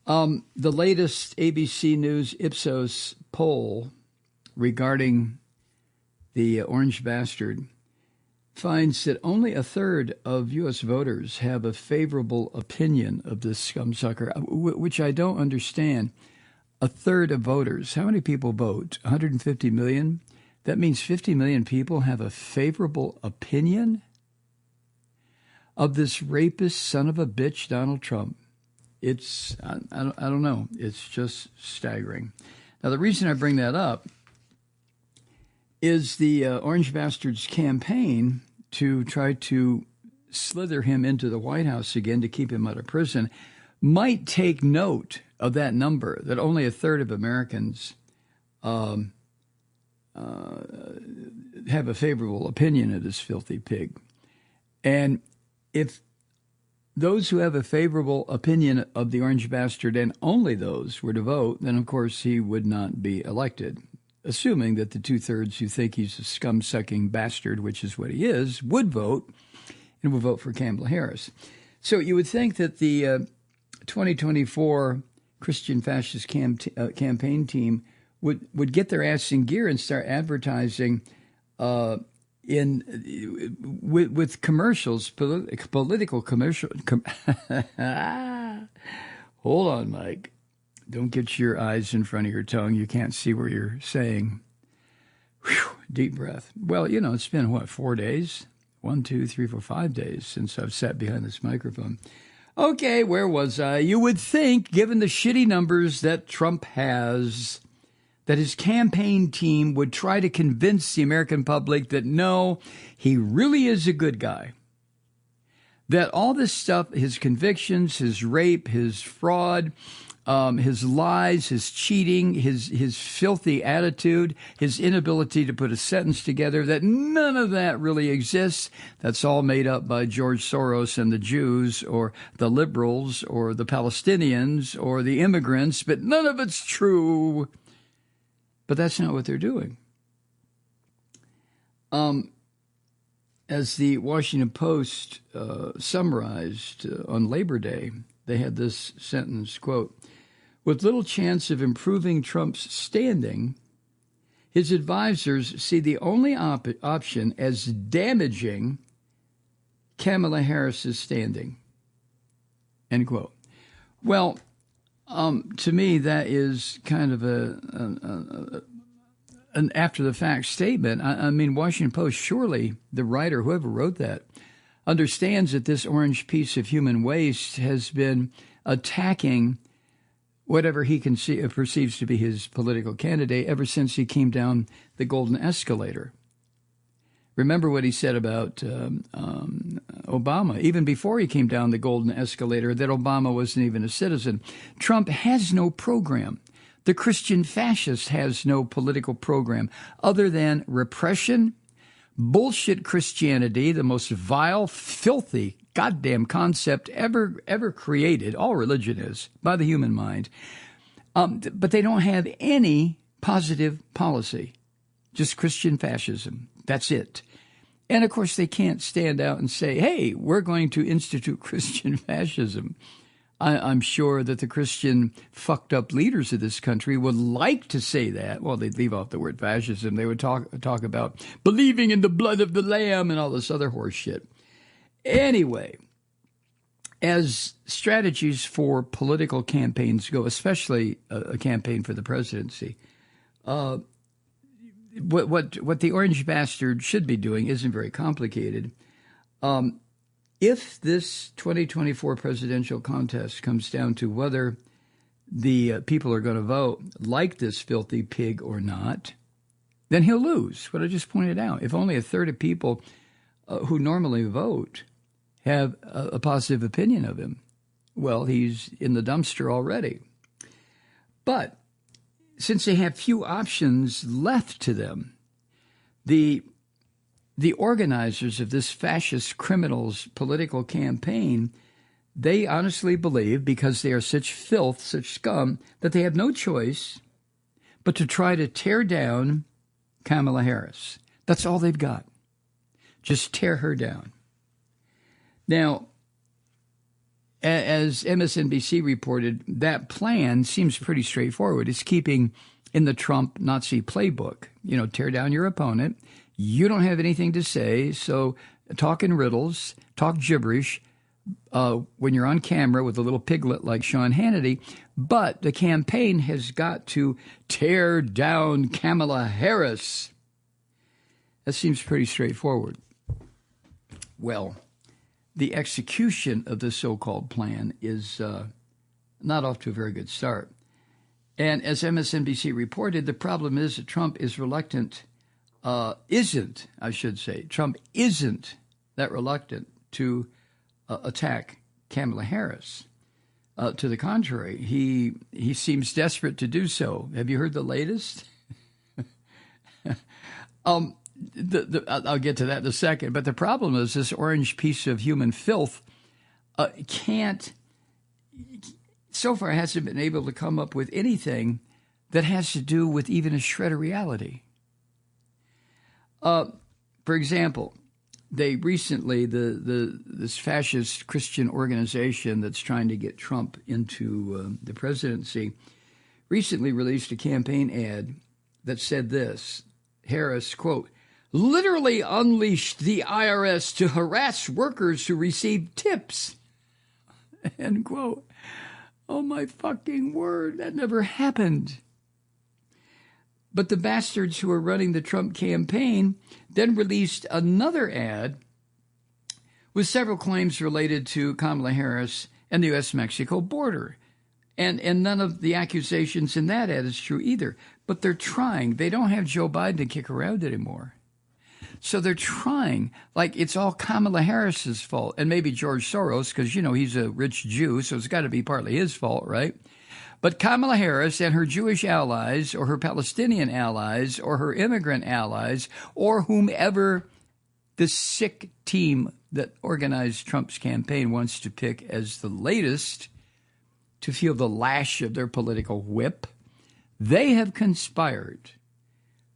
The latest ABC News Ipsos poll regarding the orange bastard finds that only a third of U.S. voters have a favorable opinion of this scumsucker, which I don't understand. A third of voters. How many people vote? 150 million? That means 50 million people have a favorable opinion of this rapist son of a bitch, Donald Trump. It's, I don't know. It's just staggering. Now, the reason I bring that up is the Orange Bastard's campaign to try to slither him into the White House again to keep him out of prison might take note of that number, that only a third of Americans have a favorable opinion of this filthy pig. And if those who have a favorable opinion of the Orange Bastard and only those were to vote, then of course he would not be elected, assuming that the two-thirds who think he's a scum-sucking bastard, which is what he is, would vote and would vote for Kamala Harris. So you would think that the 2024 Christian fascist campaign team would get their ass in gear and start advertising with commercials, political commercial. Hold on, Mike. Don't get your eyes in front of your tongue. You can't see where you're saying. Whew, deep breath. Well, it's been, 4 days? 1, 2, 3, 4, 5 days since I've sat behind this microphone. Okay, where was I? You would think, given the shitty numbers that Trump has, that his campaign team would try to convince the American public that no, he really is a good guy. That all this stuff, his convictions, his rape, his fraud, his lies, his cheating, his filthy attitude, his inability to put a sentence together, that none of that really exists. That's all made up by George Soros and the Jews or the liberals or the Palestinians or the immigrants, but none of it's true. But that's not what they're doing. As the Washington Post summarized on Labor Day, they had this sentence, quote, "With little chance of improving Trump's standing, his advisors see the only option as damaging Kamala Harris's standing," end quote. Well, to me, that is kind of an after-the-fact statement. I mean, Washington Post, surely the writer, whoever wrote that, understands that this orange piece of human waste has been attacking whatever he perceives to be his political candidate ever since he came down the golden escalator. Remember what he said about Obama, even before he came down the golden escalator, that Obama wasn't even a citizen. Trump has no program. The Christian fascist has no political program other than repression, bullshit Christianity, the most vile, filthy, goddamn concept ever created. All religion is, by the human mind. But they don't have any positive policy, just Christian fascism. That's it. And, of course, they can't stand out and say, hey, we're going to institute Christian fascism. I'm sure that the Christian fucked up leaders of this country would like to say that. Well, they'd leave off the word fascism. They would talk about believing in the blood of the Lamb and all this other horse shit. Anyway, as strategies for political campaigns go, especially a campaign for the presidency, what the Orange Bastard should be doing isn't very complicated. If this 2024 presidential contest comes down to whether the people are going to vote like this filthy pig or not, then he'll lose, what I just pointed out. If only a third of people who normally vote have a positive opinion of him, well, he's in the dumpster already. But since they have few options left to them, the organizers of this fascist criminals political campaign, they honestly believe, because they are such filth, such scum, that they have no choice but to try to tear down Kamala Harris. That's all they've got. Just tear her down. Now, as MSNBC reported, that plan seems pretty straightforward. It's keeping in the Trump Nazi playbook. Tear down your opponent. You don't have anything to say, so talk in riddles, talk gibberish when you're on camera with a little piglet like Sean Hannity. But the campaign has got to tear down Kamala Harris. That seems pretty straightforward. Well, the execution of this so-called plan is not off to a very good start. And as MSNBC reported, the problem is that Trump is reluctant, Trump isn't that reluctant to attack Kamala Harris. To the contrary, he seems desperate to do so. Have you heard the latest? I'll get to that in a second. But the problem is this orange piece of human filth so far hasn't been able to come up with anything that has to do with even a shred of reality. For example, they recently, this fascist Christian organization that's trying to get Trump into the presidency, recently released a campaign ad that said this: Harris, quote, literally unleashed the IRS to harass workers who receive tips, end quote. Oh, my fucking word, that never happened. But the bastards who are running the Trump campaign then released another ad with several claims related to Kamala Harris and the U.S.-Mexico border. And none of the accusations in that ad is true either. But they're trying. They don't have Joe Biden to kick around anymore. So they're trying, like it's all Kamala Harris's fault, and maybe George Soros, because, he's a rich Jew, so it's got to be partly his fault, right? But Kamala Harris and her Jewish allies, or her Palestinian allies, or her immigrant allies, or whomever the sick team that organized Trump's campaign wants to pick as the latest to feel the lash of their political whip, they have conspired.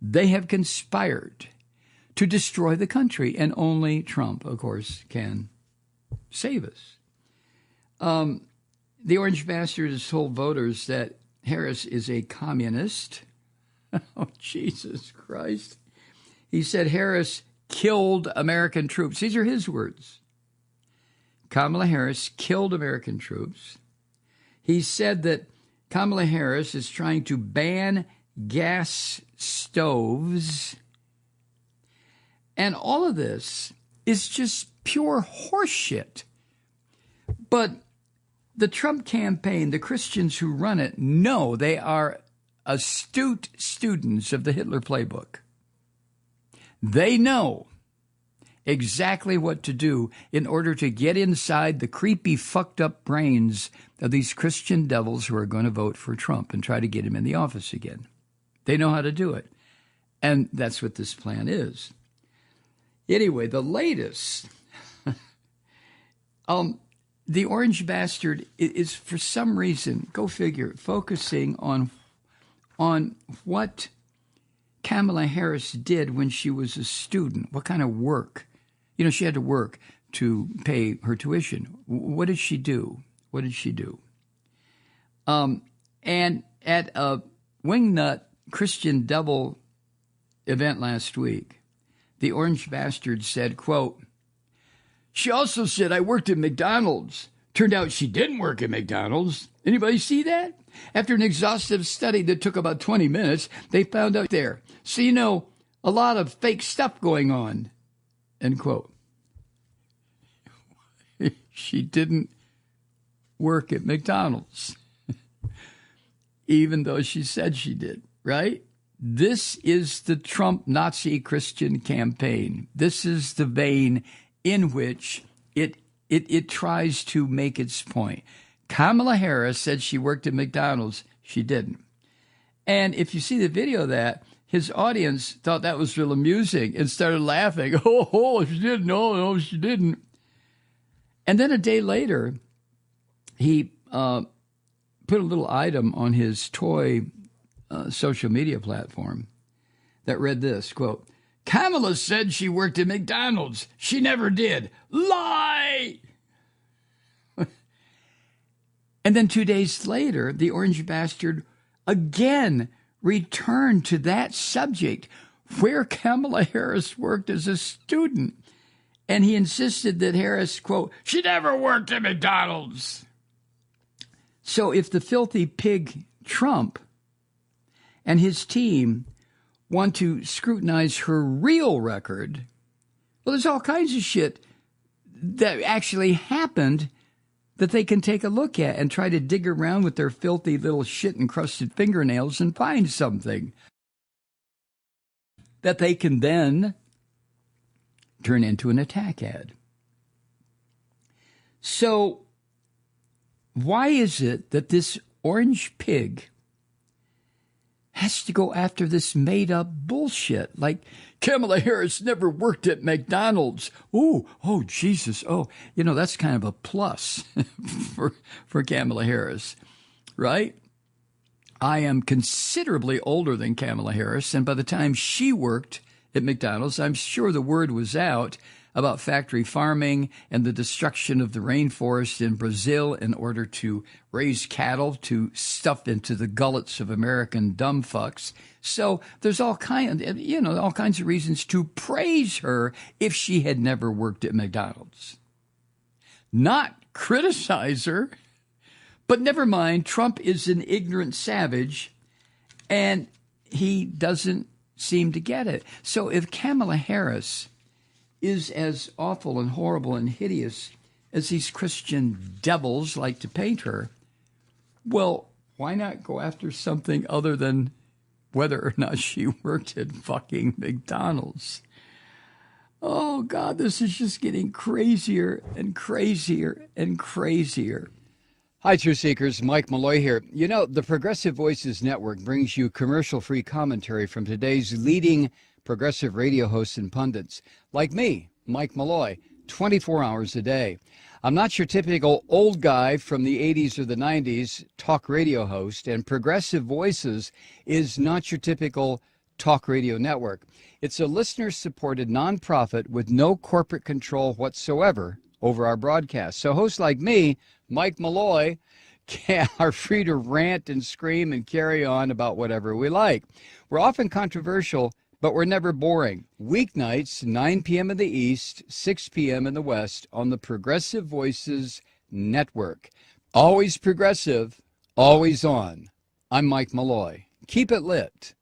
They have conspired to destroy the country, and only Trump, of course, can save us. The orange bastard has told voters that Harris is a communist. Oh, Jesus Christ. He said Harris killed American troops. These are his words. Kamala Harris killed American troops. He said that Kamala Harris is trying to ban gas stoves. And all of this is just pure horseshit. But the Trump campaign, the Christians who run it, know they are astute students of the Hitler playbook. They know exactly what to do in order to get inside the creepy, fucked up brains of these Christian devils who are going to vote for Trump and try to get him in the office again. They know how to do it. And that's what this plan is. Anyway, the latest, the orange bastard is for some reason, go figure, focusing on what Kamala Harris did when she was a student, what kind of work. She had to work to pay her tuition. What did she do? And at a wingnut Christian devil event last week, the orange bastard said, quote, she also said, I worked at McDonald's. Turned out she didn't work at McDonald's. Anybody see that? After an exhaustive study that took about 20 minutes, they found out there. So, a lot of fake stuff going on, end quote. She didn't work at McDonald's, even though she said she did, right? This is the Trump Nazi Christian campaign. This is the vein in which it tries to make its point. Kamala Harris said she worked at McDonald's. She didn't. And if you see the video of that, his audience thought that was real amusing and started laughing. Oh, she didn't. No, she didn't. And then a day later, he put a little item on his toy social media platform that read this, quote, Kamala said she worked at McDonald's. She never did. Lie! And then 2 days later, the orange bastard again returned to that subject where Kamala Harris worked as a student. And he insisted that Harris, quote, she never worked at McDonald's. So if the filthy pig Trump and his team want to scrutinize her real record, well, there's all kinds of shit that actually happened that they can take a look at and try to dig around with their filthy little shit-encrusted fingernails and find something that they can then turn into an attack ad. So why is it that this orange pig has to go after this made-up bullshit? Like, Kamala Harris never worked at McDonald's. Ooh, oh, Jesus. Oh, that's kind of a plus for Kamala Harris, right? I am considerably older than Kamala Harris, and by the time she worked at McDonald's, I'm sure the word was out about factory farming and the destruction of the rainforest in Brazil in order to raise cattle to stuff into the gullets of American dumb fucks. So there's all kinds of reasons to praise her if she had never worked at McDonald's. Not criticize her. But never mind, Trump is an ignorant savage, and he doesn't seem to get it. So if Kamala Harris is as awful and horrible and hideous as these Christian devils like to paint her, well, why not go after something other than whether or not she worked at fucking McDonald's? Oh, God, this is just getting crazier and crazier and crazier. Hi, Truth Seekers. Mike Malloy here. The Progressive Voices Network brings you commercial-free commentary from today's leading progressive radio hosts and pundits, like me, Mike Malloy, 24 hours a day. I'm not your typical old guy from the 80s or the 90s talk radio host, and Progressive Voices is not your typical talk radio network. It's a listener-supported nonprofit with no corporate control whatsoever over our broadcast. So hosts like me, Mike Malloy, are free to rant and scream and carry on about whatever we like. We're often controversial, but we're never boring. Weeknights, 9 p.m. in the East, 6 p.m. in the West on the Progressive Voices Network. Always progressive, always on. I'm Mike Malloy. Keep it lit.